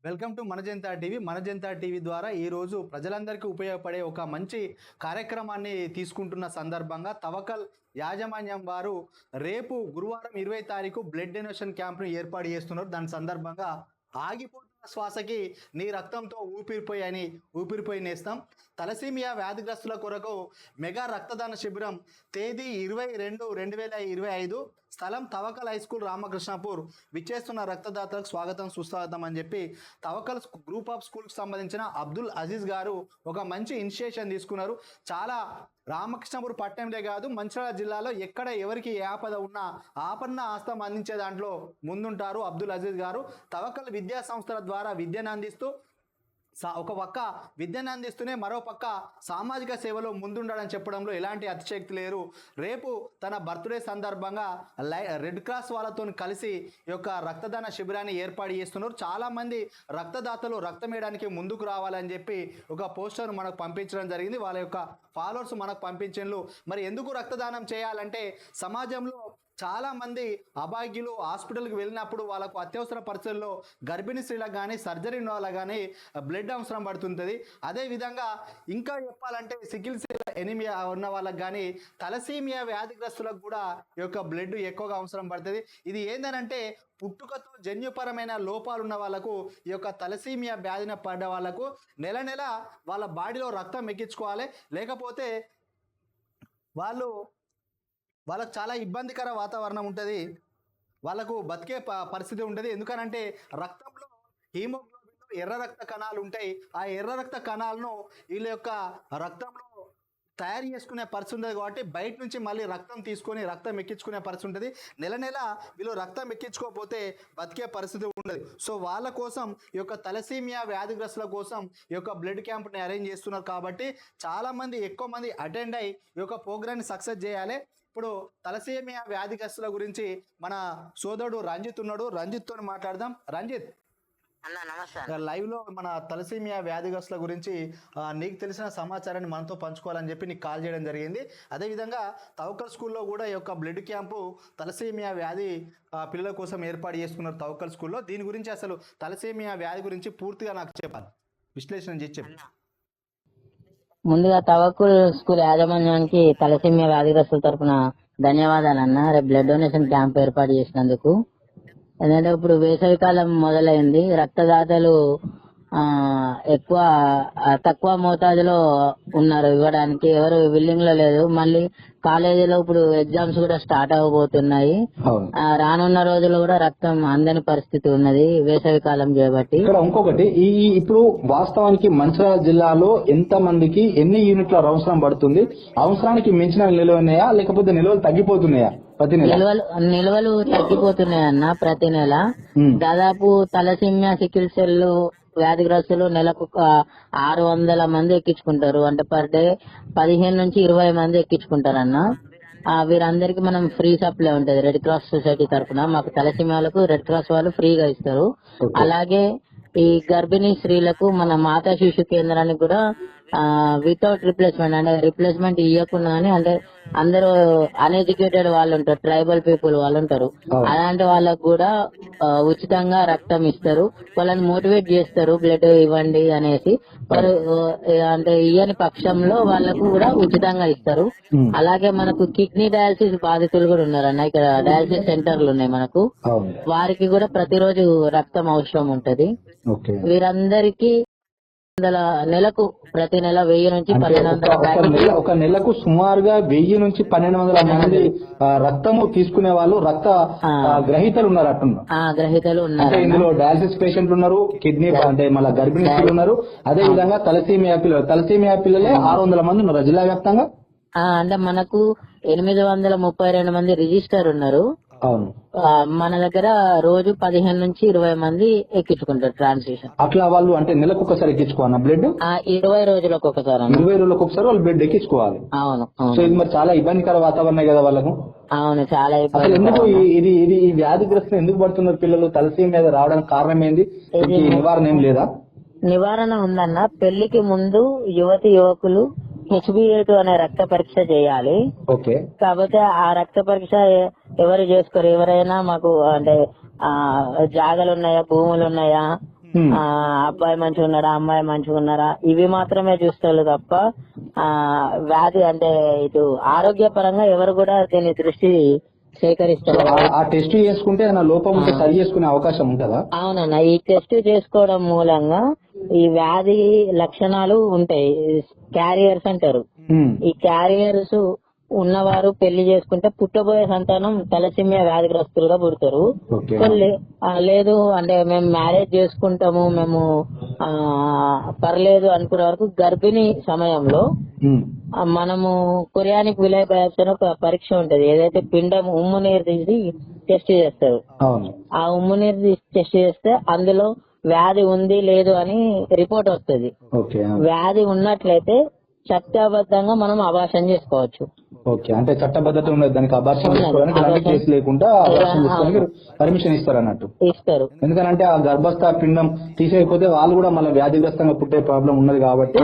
Welcome to మన Janata TV. మన Janata TV ద్వారా ఈరోజు ప్రజలందరికీ ఉపయోగపడే ఒక మంచి కార్యక్రమాన్ని తీసుకుంటున్న సందర్భంగా తవకల్ యాజమాన్యం వారు రేపు గురువారం 20 తారీఖు బ్లడ్ డొనేషన్ క్యాంప్ను ఏర్పాటు చేస్తున్నారు. దాని సందర్భంగా ఆగిపోతున్న శ్వాసకి నీ రక్తంతో ఊపిరిపోయి నేస్తాం తలసీమియా వ్యాధిగ్రస్తుల కొరకు మెగా రక్తదాన శిబిరం తేదీ 22/2/2025 స్థలం తవకల్ హై స్కూల్ రామకృష్ణపూర్. విచ్చేస్తున్న రక్తదాతలకు స్వాగతం సుస్వాగతం అని చెప్పి తవకల్ గ్రూప్ ఆఫ్ స్కూల్కి సంబంధించిన అబ్దుల్ అజీజ్ గారు ఒక మంచి ఇనిషియేషన్ తీసుకున్నారు. చాలా రామకృష్ణపూర్ పట్టణంలో కాదు, మంచిర్యాల జిల్లాలో ఎక్కడ ఎవరికి ఏ ఆపద ఉన్నా ఆపన్న ఆస్తం అందించే దాంట్లో ముందుంటారు అబ్దుల్ అజీజ్ గారు. తవకల్ విద్యా సంస్థల ద్వారా విద్యను అందిస్తూ ఒక పక్క విద్యను అందిస్తూనే మరో పక్క సామాజిక సేవలో ముందుండడం చెప్పడంలో ఎలాంటి అతిశక్తి లేరు. రేపు తన బర్త్డే సందర్భంగా రెడ్ క్రాస్ వాళ్ళతో కలిసి ఈ యొక్క రక్తదాన శిబిరాన్ని ఏర్పాటు చేస్తున్నారు. చాలామంది రక్తదాతలు రక్తం వేయడానికి ముందుకు రావాలని చెప్పి ఒక పోస్టర్ మనకు పంపించడం జరిగింది. వాళ్ళ యొక్క ఫాలోవర్స్ మనకు పంపించండు. మరి ఎందుకు రక్తదానం చేయాలంటే సమాజంలో చాలామంది అభాగ్యులు హాస్పిటల్కి వెళ్ళినప్పుడు వాళ్ళకు అత్యవసర పరిస్థితుల్లో గర్భిణీ స్త్రీలకు కానీ సర్జరీ ఉన్న వాళ్ళకి కానీ బ్లడ్ అవసరం పడుతుంటుంది. అదేవిధంగా ఇంకా చెప్పాలంటే సికిల్ సెల్ ఎనిమియా ఉన్న వాళ్ళకి కానీ తలసీమియా వ్యాధిగ్రస్తులకు కూడా ఈ యొక్క బ్లడ్ ఎక్కువగా అవసరం పడుతుంది. ఇది ఏంటంటే పుట్టుకతో జన్యుపరమైన లోపాలు ఉన్న వాళ్ళకు ఈ యొక్క తలసీమియా వ్యాధిన పడ్డ వాళ్ళకు నెల నెల వాళ్ళ బాడీలో రక్తం ఎక్కించుకోవాలి. లేకపోతే వాళ్ళకు చాలా ఇబ్బందికర వాతావరణం ఉంటుంది, వాళ్ళకు బతికే పరిస్థితి ఉంటుంది. ఎందుకనంటే రక్తంలో హీమోగ్లోబిన్లో ఎర్ర రక్త కణాలు ఉంటాయి. ఆ ఎర్ర రక్త కణాలను వీళ్ళ యొక్క రక్తంలో తయారు చేసుకునే పరిస్థితి ఉంటుంది. కాబట్టి బయట నుంచి మళ్ళీ రక్తం తీసుకొని రక్తం ఎక్కించుకునే పరిస్థితి ఉంటుంది. నెల నెల వీళ్ళు రక్తం ఎక్కించుకోకపోతే బతికే పరిస్థితి ఉండదు. సో వాళ్ళ కోసం ఈ యొక్క తలసీమియా వ్యాధిగ్రస్తుల కోసం ఈ యొక్క బ్లడ్ క్యాంప్ని అరేంజ్ చేస్తున్నారు. కాబట్టి చాలామంది ఎక్కువ మంది అటెండ్ అయ్యి ఈ యొక్క ప్రోగ్రామ్ని సక్సెస్ చేయాలి. ఇప్పుడు తలసీమియా వ్యాధిగ్రస్తుల గురించి మన సోదరుడు రంజిత్ ఉన్నాడు. రంజిత్తో మాట్లాడదాం. రంజిత్, లైవ్ లో మన తలసీమియా వ్యాధిగ్రస్తుల గురించి నీకు తెలిసిన సమాచారాన్ని మనతో పంచుకోవాలని చెప్పి నీకు కాల్ చేయడం జరిగింది. అదేవిధంగా తవకల్ స్కూల్లో కూడా ఈ యొక్క బ్లడ్ క్యాంపు తలసీమియా వ్యాధి పిల్లల కోసం ఏర్పాటు చేసుకున్నారు తవకల్ స్కూల్లో. దీని గురించి అసలు తలసీమియా వ్యాధి గురించి పూర్తిగా నాకు చెప్పాలి, విశ్లేషణ చేసి చెప్పు. ముందుగా తవకల్ స్కూల్ యాజమాన్యానికి తలసీమియా వ్యాధిగ్రస్తుల తరఫున ధన్యవాదాలు అన్న. రేపు బ్లడ్ డొనేషన్ క్యాంప్ ఏర్పాటు చేసినందుకు. ఎందుకంటే ఇప్పుడు వేసవికాలం మొదలైంది, రక్తదాతలు తక్కువ మోతాదులో ఉన్నారు ఇవ్వడానికి, ఎవరు విల్లింగ్ లో లేదు. మళ్ళీ కాలేజీలో ఇప్పుడు ఎగ్జామ్స్ కూడా స్టార్ట్ అవ్వబోతున్నాయి. రానున్న రోజుల్లో కూడా రక్తం అందని పరిస్థితి ఉన్నది వేసవి కాలం చేయబట్టి. ఇక్కడ ఇంకొకటి, ఇప్పుడు వాస్తవానికి మంచిర్యాల జిల్లాలో ఎంత మందికి ఎన్ని యూనిట్ల అవసరం పడుతుంది? అవసరానికి మించిన నిల్వ ఉన్నాయా లేకపోతే నిల్వలు తగ్గిపోతున్నాయా? ప్రతి నెల నిల్వలు తగ్గిపోతున్నాయన్న. ప్రతి నెల దాదాపు తలసీమియా సికిల్ సెల్ వ్యాధిగ్రస్తులు నెలకు 600 మంది ఎక్కించుకుంటారు. అంటే పర్ డే 15 నుంచి 20 మంది ఎక్కించుకుంటారన్న. వీరందరికి మనం ఫ్రీ సప్లై ఉంటది రెడ్ క్రాస్ సొసైటీ తరఫున. మాకు తలసీమియాలకు రెడ్ క్రాస్ వాళ్ళు ఫ్రీగా ఇస్తారు. అలాగే ఈ గర్భిణీ స్త్రీలకు మన మాతా శిశు కేంద్రానికి కూడా వితౌట్ రిప్లేస్మెంట్, అంటే రిప్లేస్మెంట్ ఇవ్వకుండా, అంటే అందరూ అన్ఎడ్యుకేటెడ్ వాళ్ళు ఉంటారు, ట్రైబల్ పీపుల్ వాళ్ళు ఉంటారు, అలాంటి వాళ్ళకు కూడా ఉచితంగా రక్తం ఇస్తారు. వాళ్ళని మోటివేట్ చేస్తారు బ్లడ్ ఇవ్వండి అనేసి. వారు అంటే ఇయ్యని పక్షంలో వాళ్ళకు కూడా ఉచితంగా ఇస్తారు. అలాగే మనకు కిడ్నీ డయాలసిస్ బాధితులు కూడా ఉన్నారు అన్న. ఇక్కడ డయాలసిస్ సెంటర్లు ఉన్నాయి మనకు, వారికి కూడా ప్రతిరోజు రక్తం అవసరం ఉంటది. వీరందరికీ నెలకు ప్రతి నెల 1000 నుంచి 1200 ఒక నెలకు సుమారుగా 1000 నుంచి 1200 మంది రక్తము తీసుకునే వాళ్ళు రక్త గ్రహీతలు ఉన్నారు అట్టున్నారు. గ్రహీతలు ఉన్నారు. ఇందులో డయాలసిస్ పేషెంట్లు ఉన్నారు, కిడ్నీ అంటే మళ్ళీ గర్భిణీ స్త్రీలు ఉన్నారు. అదే విధంగా తలసీమియా పిల్లలే 600 మంది ఉన్నారు జిల్లా వ్యాప్తంగా. అంటే మనకు 832 మంది రిజిస్టర్ ఉన్నారు. అవును, మన దగ్గర రోజు 15 నుంచి 20 మంది ఎక్కించుకుంటారు ట్రాన్స్లేషన్. అట్లా వాళ్ళు అంటే నెలకు ఒకసారి ఎక్కించుకోవాలి బ్లడ్. 20 రోజులకు ఒకసారి 20 రోజులకు ఒకసారి వాళ్ళు బ్లడ్ ఎక్కించుకోవాలి. అవును. సో ఇది మరి చాలా ఇబ్బందికర వాతావరణం కదా వాళ్ళకు. అవును, చాలా ఇబ్బంది. ఎందుకు ఇది ఈ వ్యాధిగ్రస్తులు ఎందుకు పడుతున్నారు పిల్లలు? తలసీమియా మీద రావడానికి కారణం ఏంది? నివారణ ఏం లేదా? నివారణ ఉందన్న. పెళ్లికి ముందు యువకులు HbA2 అనే రక్త పరీక్ష చేయాలి. కాకపోతే ఆ రక్త పరీక్ష ఎవరు చేసుకోరు. ఎవరైనా మాకు అంటే జాగలు ఉన్నాయా, భూములు ఉన్నాయా, అబ్బాయి మంచిగా ఉన్నారా, అమ్మాయి మంచిగా ఉన్నారా, ఇవి మాత్రమే చూస్తారు తప్ప వ్యాధి అంటే ఇటు ఆరోగ్యపరంగా ఎవరు కూడా దీని దృష్టి సేకరిస్తారు. ఆ టెస్ట్ చేసుకుంటే ఏదైనా లోపం ఉంటే సరి చేసుకునే అవకాశం ఉంటుందా? అవునన్నా, ఈ టెస్ట్ చేసుకోవడం మూలంగా ఈ వ్యాధి లక్షణాలు ఉంటాయి, క్యారియర్స్ అంటారు. ఈ క్యారియర్స్ ఉన్నవారు పెళ్లి చేసుకుంటే పుట్టబోయే సంతానం తలసిమియా వ్యాధిగ్రస్తులుగా పుడతారు. లేదు అంటే మేము మ్యారేజ్ చేసుకుంటాము, మేము పర్లేదు అనుకునే వరకు గర్భిణీ సమయంలో మనము కొరియానిక్ విలయ బయాప్సీ అని ఒక పరీక్ష ఉంటది, ఏదైతే పిండం ఉమ్ము నీరు తీసి టెస్ట్ చేస్తారు. ఆ ఉమ్ము నీరు తీసి టెస్ట్ చేస్తే అందులో వ్యాధి ఉంది లేదు అని రిపోర్ట్ వస్తుంది. వ్యాధి ఉన్నట్లయితే చట్టబద్ధంగా మనం అబార్షన్ చేసుకోవచ్చు. ఓకే, అంటే చట్టబద్ధత ఉన్నది దానికి, అబార్షన్ చేసుకోవడానికి కేసు లేకుండా పర్మిషన్ ఇస్తారు అన్నట్టు. ఇస్తారు. ఎందుకంటే ఆ గర్భస్థ పిండం తీసేయకపోతే వాళ్ళు కూడా మళ్ళీ వ్యాధిగ్రస్తంగా పుట్టే ప్రాబ్లం ఉన్నది కాబట్టి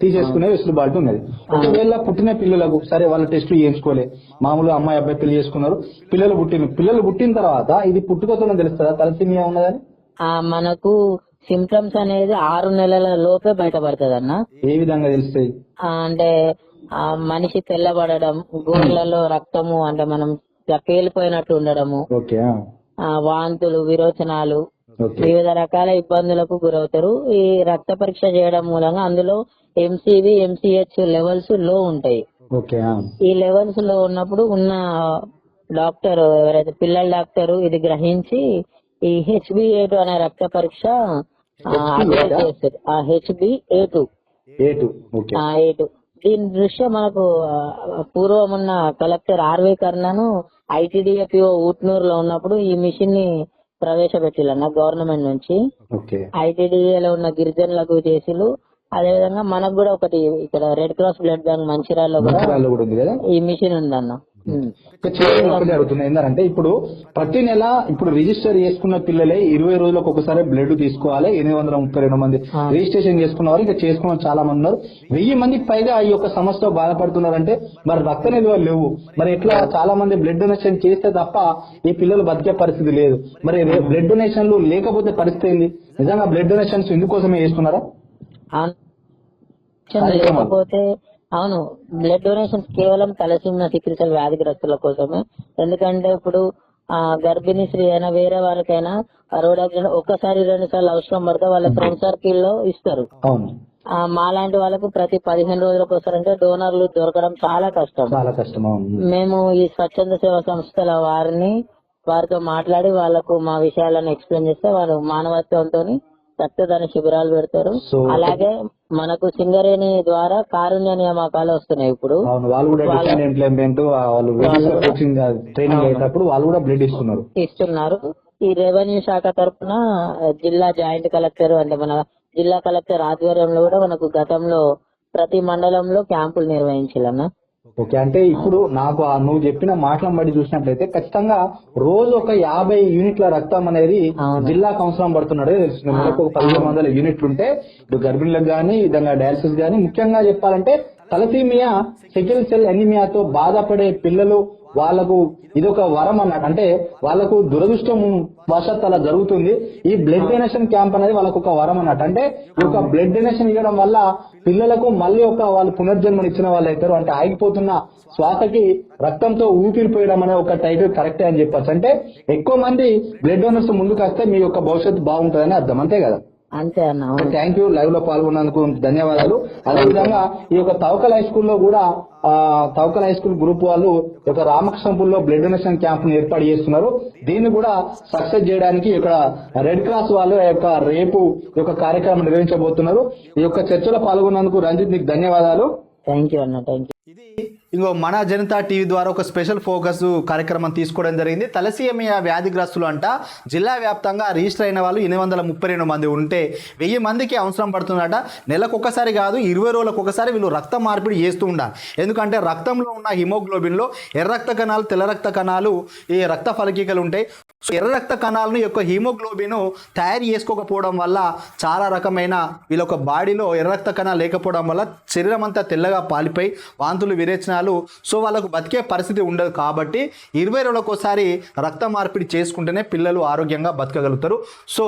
తీసేసుకునే వెసులుబాటు ఉన్నది. ఒకవేళ పుట్టిన పిల్లలకు సరే వాళ్ళ టెస్టులు చేయించుకోలే, మామూలుగా అమ్మాయి అబ్బాయి పెళ్లి చేసుకున్నారు, పిల్లలు పుట్టిన తర్వాత ఇది పుట్టుకతోనే తెలుస్తుందా తలసీమియా ఉన్నదని? మనకు సిమ్టమ్స్ అనేది 6 నెలల లోపే బయటపడుతుంది అన్న. ఏ విధంగా తెలుస్తాయి అంటే మనిషి తెల్లబడడం, గోళ్లలో రక్తము అంటే మనం పేలిపోయినట్టు ఉండడము, వాంతులు, విరోచనాలు, వివిధ రకాల ఇబ్బందులకు గురవుతారు. ఈ రక్త పరీక్ష చేయడం మూలంగా అందులో ఎంసీవి, ఎంసీహెచ్ లెవెల్స్ లో ఉంటాయి. ఈ లెవెల్స్ లో ఉన్నప్పుడు ఉన్న డాక్టర్ ఎవరైతే పిల్లల డాక్టర్ ఇది గ్రహించి ఈ HbA2 అనే రక్త పరీక్ష చేస్తారు. HbA2 దీని దృష్ట్యా మనకు పూర్వం ఉన్న కలెక్టర్ ఆర్వీ కర్ణను ITDFO ఊట్నూరులో ఉన్నప్పుడు ఈ మిషన్ ని ప్రవేశపెట్టిల్లన్న గవర్నమెంట్ నుంచి. ITDA లో ఉన్న గిరిజనులకు చేసిలు. అదేవిధంగా మనకు కూడా ఒకటి ఇక్కడ రెడ్ క్రాస్ బ్లడ్ బ్యాంక్ మంచిర్యాలలో కూడా ఈ మిషన్ ఉందన్న. అడుగుతుంది ఏంటంటే ఇప్పుడు ప్రతి నెల ఇప్పుడు రిజిస్టర్ చేసుకున్న పిల్లలే 20 రోజులకు ఒకసారి బ్లడ్ తీసుకోవాలి. 832 మంది రిజిస్ట్రేషన్ చేసుకున్న వారు ఇంకా చేసుకున్న చాలా మంది ఉన్నారు. 1000 మందికి పైగా ఈ యొక్క సమస్యతో బాధపడుతున్నారంటే మరి రక్త నిల్వలు లేవు, మరి ఎట్లా చాలా మంది బ్లడ్ డొనేషన్ చేస్తే తప్ప ఈ పిల్లలు బతికే పరిస్థితి లేదు. మరి బ్లడ్ డొనేషన్లు లేకపోతే పరిస్థితి ఏంది? నిజంగా బ్లడ్ డొనేషన్స్ ఇందుకోసమే చేస్తున్నారా? లేకపోతే అవును, బ్లడ్ డొనేషన్ కేవలం తలసీమియా సికిల్ వ్యాధిగ్రస్తుల కోసమే. ఎందుకంటే ఇప్పుడు గర్భిణీ స్త్రీ అయినా వేరే వాళ్ళకైనా రోడ్ యాక్సిడెంట్ ఒక్కసారి 2 సార్లు అవసరం పడితే వాళ్ళ ఫ్రెండ్ సర్కిల్ లో ఇస్తారు. మాలాంటి వాళ్ళకు ప్రతి 15 రోజులకు వస్తారంటే డోనర్లు దొరకడం చాలా కష్టం. మేము ఈ స్వచ్ఛంద సేవా సంస్థల వారితో మాట్లాడి వాళ్ళకు మా విషయాలను ఎక్స్ప్లెయిన్ చేస్తే వాళ్ళు మానవత్వంతో రక్తదాన శిబిరాలు పెడతారు. అలాగే మనకు సింగరేణి ద్వారా కారుణ్య నియామకాలు వస్తున్నాయి. ఇప్పుడు ఇస్తున్నారు. ఈ రెవెన్యూ శాఖ తరఫున జిల్లా జాయింట్ కలెక్టర్ అంటే మన జిల్లా కలెక్టర్ ఆధ్వర్యంలో కూడా మనకు గతంలో ప్రతి మండలంలో క్యాంపులు నిర్వహించాలన్నా. ఓకే, అంటే ఇప్పుడు నాకు నువ్వు చెప్పిన మాటలను బట్టి చూసినట్లయితే ఖచ్చితంగా రోజు ఒక 50 యూనిట్ల రక్తం అనేది జిల్లాకు అవసరం పడుతున్నాడు తెలుస్తుంది. మనకు ఒక 1500 యూనిట్లు ఉంటే ఇప్పుడు గర్భిణులకు గానీ విధంగా డయాలసిస్ గానీ, ముఖ్యంగా చెప్పాలంటే తలసీమియా, సికిల్ సెల్ ఎనీమియాతో బాధపడే పిల్లలు వాళ్లకు ఇదొక వరం అన్నట్టు. అంటే వాళ్లకు దురదృష్టం వశాత్ అలా జరుగుతుంది. ఈ బ్లడ్ డొనేషన్ క్యాంప్ అనేది వాళ్ళకు ఒక వరం అన్నట్టు. అంటే ఈ యొక్క బ్లడ్ డొనేషన్ ఇవ్వడం వల్ల పిల్లలకు మళ్ళీ వాళ్ళు పునర్జన్మనిచ్చిన వాళ్ళు అవుతారు. అంటే ఆగిపోతున్న శ్వాసకి రక్తంతో ఊపిరిపోయడం అనే ఒక టైటిల్ కరెక్టే అని చెప్పొచ్చు. అంటే ఎక్కువ మంది బ్లడ్ డోనర్స్ ముందుకు వస్తే మీ యొక్క భవిష్యత్తు బాగుంటుందని అర్థం, అంతే కదా? అంతే అన్న. థ్యాంక్ యూ, లైవ్ లో పాల్గొన్నందుకు ధన్యవాదాలు. అదేవిధంగా ఈ యొక్క తవకల్ హై స్కూల్లో కూడా తవకల్ హై స్కూల్ గ్రూప్ వాళ్ళు ఒక రామకృష్ణపూర్లో బ్లడ్ డొనేషన్ క్యాంప్ ను ఏర్పాటు చేస్తున్నారు. దీన్ని కూడా సక్సెస్ చేయడానికి ఇక్కడ రెడ్ క్రాస్ వాళ్ళు రేపు ఈ యొక్క కార్యక్రమం నిర్వహించబోతున్నారు. ఈ యొక్క చర్చలో పాల్గొన్నందుకు రంజిత్ నీకు ధన్యవాదాలు. థ్యాంక్ యూ అన్న. Thank you. ఇది ఇంకో మన జనతా టీవీ ద్వారా ఒక స్పెషల్ ఫోకస్ కార్యక్రమం తీసుకోవడం జరిగింది. తలసీమియా వ్యాధిగ్రస్తులు అంట జిల్లా వ్యాప్తంగా రిజిస్టర్ అయిన వాళ్ళు 832 మంది ఉంటే 1000 మందికి అవసరం పడుతుందట. నెలకు ఒకసారి కాదు, 20 రోజులకు ఒకసారి వీళ్ళు రక్త మార్పిడి చేస్తూ ఉండాలి. ఎందుకంటే రక్తంలో ఉన్న హిమోగ్లోబిన్లో ఎర్ర రక్త కణాలు, తెల్ల రక్త కణాలు, ఈ రక్త ఫలకికలు ఉంటాయి. ఎర్ర రక్త కణాలను యొక్క హీమోగ్లోబిన్ తయారు చేసుకోకపోవడం వల్ల చాలా రకమైన వీళ్ళ బాడీలో ఎర్ర రక్త కణాలు లేకపోవడం వల్ల శరీరం అంతా తెల్లగా పాలిపోయి వాంతులు, విరేచనాలు, సంవత్సరాలు, సో వాళ్ళకు బతికే పరిస్థితి ఉండదు. కాబట్టి 20 రోజులకోసారి రక్త మార్పిడి చేసుకుంటేనే పిల్లలు ఆరోగ్యంగా బతకగలుగుతారు. సో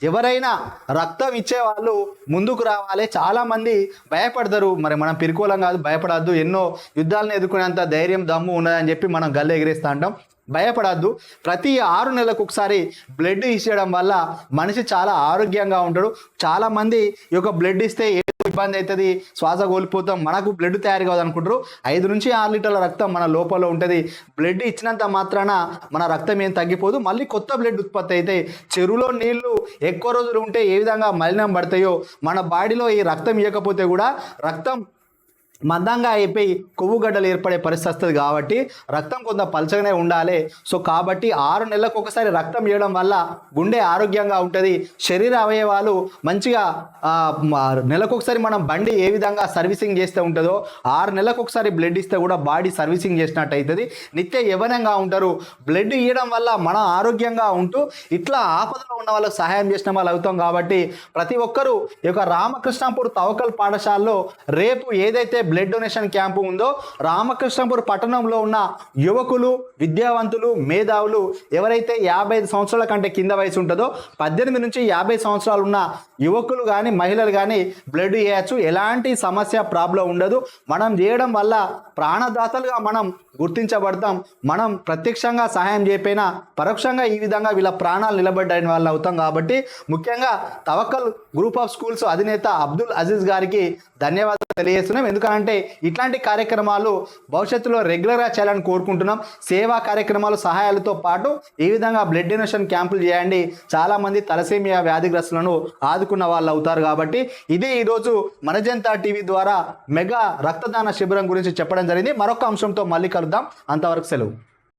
ఎవరైనా రక్తం ఇచ్చే వాళ్ళు ముందుకు రావాలి. చాలామంది భయపడతారు, మరి మనం పిరుకోలం కాదు, భయపడద్దు, ఎన్నో యుద్ధాలను ఎదుర్కొనేంత ధైర్యం దమ్ము ఉన్నదని చెప్పి మనం గల్లె ఎగిరేస్తూ ఉంటాం. భయపడద్దు. ప్రతి 6 నెలలకు ఒకసారి బ్లడ్ ఇచ్చేయడం వల్ల మనిషి చాలా ఆరోగ్యంగా ఉంటాడు. చాలామంది ఈ యొక్క బ్లడ్ ఇస్తే ఏదో ఇబ్బంది అవుతుంది, శ్వాస కోల్పోతాం, మనకు బ్లడ్ తయారు కాదు అనుకుంటారు. 5 నుంచి 6 లీటర్ల రక్తం మన లోపల ఉంటుంది. బ్లడ్ ఇచ్చినంత మాత్రాన మన రక్తం ఏం తగ్గిపోదు, మళ్ళీ కొత్త బ్లడ్ ఉత్పత్తి అయితే. చెరువులో నీళ్లు ఎక్కువ రోజులు ఉంటే ఏ విధంగా మలినం పడతాయో మన బాడీలో ఈ రక్తం ఇవ్వకపోతే కూడా రక్తం మందంగా అయిపోయి కొవ్వుగడ్డలు ఏర్పడే పరిస్థితి వస్తుంది. కాబట్టి రక్తం కొంత పలచగానే ఉండాలి. సో కాబట్టి 6 నెలలకు ఒకసారి రక్తం ఇవ్వడం వల్ల గుండె ఆరోగ్యంగా ఉంటుంది, శరీర అవయవాలు మంచిగా నెలకు ఒకసారి మనం బండి ఏ విధంగా సర్వీసింగ్ చేస్తే ఉంటుందో 6 నెలలకు ఒకసారి బ్లడ్ ఇస్తే కూడా బాడీ సర్వీసింగ్ చేసినట్టు అవుతుంది. నిత్య యవ్వనంగా ఉంటారు. బ్లడ్ ఇవ్వడం వల్ల మనం ఆరోగ్యంగా ఉంటూ ఇట్లా ఆపదలో ఉన్న వాళ్ళకి సహాయం చేసిన వాళ్ళు అవుతాం. కాబట్టి ప్రతి ఒక్కరూ ఈ యొక్క రామకృష్ణాపూర్ తవకల్ పాఠశాలలో రేపు ఏదైతే బ్లడ్ డొనేషన్ క్యాంపు ఉందో రామకృష్ణపూర్ పట్టణంలో ఉన్న యువకులు, విద్యావంతులు, మేధావులు ఎవరైతే 55 సంవత్సరాల కంటే కింద వయసు ఉంటుందో 18 నుంచి 50 సంవత్సరాలు ఉన్న యువకులు కానీ మహిళలు కానీ బ్లడ్ చేయొచ్చు. ఎలాంటి సమస్య ప్రాబ్లం ఉండదు. మనం చేయడం వల్ల ప్రాణదాతలుగా మనం గుర్తించబడతాం. మనం ప్రత్యక్షంగా సహాయం చేయకపోయినా పరోక్షంగా ఈ విధంగా వీళ్ళ ప్రాణాలు నిలబడ్డాయని వాళ్ళు అవుతాం. కాబట్టి ముఖ్యంగా తవక్కల్ గ్రూప్ ఆఫ్ స్కూల్స్ అధినేత అబ్దుల్ అజీజ్ గారికి ధన్యవాదాలు తెలియజేస్తున్నాం. ఎందుకంటే ఇట్లాంటి కార్యక్రమాలు భవిష్యత్తులో రెగ్యులర్గా చేయాలని కోరుకుంటున్నాం. సేవా కార్యక్రమాలు సహాయాలతో పాటు ఈ విధంగా బ్లడ్ డొనేషన్ క్యాంపులు చేయండి. చాలామంది తలసేమియా వ్యాధిగ్రస్తులను ఆదుకున్న వాళ్ళు అవుతారు. కాబట్టి ఇది ఈరోజు మన జనతా టీవీ ద్వారా మెగా రక్తదాన శిబిరం గురించి చెప్పడం జరిగింది. మరొక అంశంతో మళ్ళీ కలుద్దాం. అంతవరకు సెలవు.